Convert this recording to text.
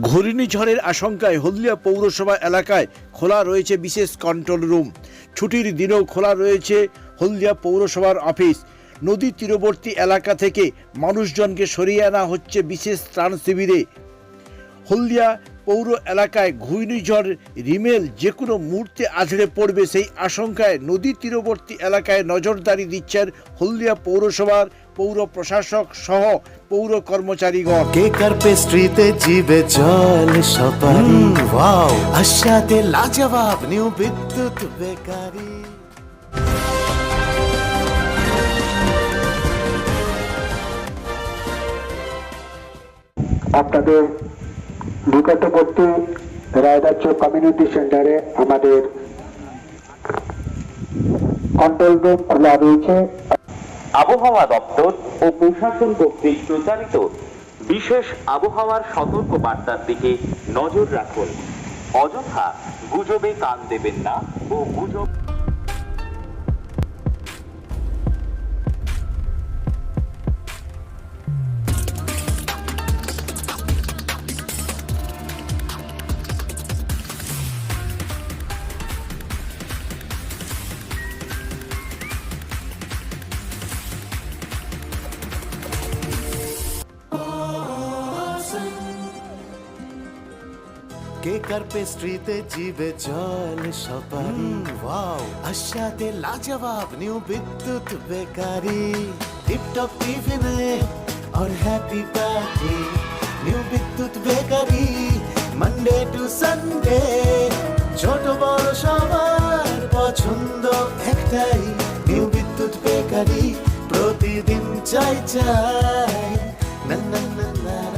ঘূর্ণিঝড়ের আশঙ্কায় হলদিয়া পৌরসভা এলাকায় খোলা রয়েছে বিশেষ কন্ট্রোল রুম। ছুটির দিনেও খোলা রয়েছে হলদিয়া পৌরসভার অফিস। নদী তীরবর্তী এলাকা থেকে মানুষজনকে সরিয়ে আনা হচ্ছে বিশেষ ত্রাণ শিবিরে। হলদিয়া পৌর এলাকায় ঘূর্ণিঝড় রিমেল যে কোনো মুহূর্তে আছড়ে পড়বে, সেই আশঙ্কায় নদী তীরবর্তী এলাকায় নজরদারি দিচ্ছেন হলদিয়া পৌরসভার পৌর প্রশাসক সহ পৌর কর্মচারীগণ। কেকার পেস্ট্রিতে জিবে জল সপারি, ওয়াও আশাতে লাজবাব নিউ বিদ্যুৎ বেকারি। আপনাদের নিকটবর্তী রায়দাচ্য কমিউনিটি সেন্টারে আমাদের কন্ট্রোল রুম খোলা রয়েছে। আবহাওয়া দপ্তর ও প্রশাসন কর্তৃক প্রচারিত বিশেষ আবহাওয়ার সতর্ক বার্তার দিকে নজর রাখুন। অযথা গুজবে কান দেবেন না ও গুজব কেকার পেস্ট্রিতে জিবে জল সপারি, ওয়াও আশাতে লাজবাব নিউ বিদ্যুৎ বেকারি। টিপটপ টিফিনে और हैप्पी पार्टी নিউ বিদ্যুৎ বেকারি। মানডে টু সানডে ছোট বড় সবার পছন্দ একটাই, নিউ বিদ্যুৎ বেকারি। প্রতিদিন চাই চাই না না না না।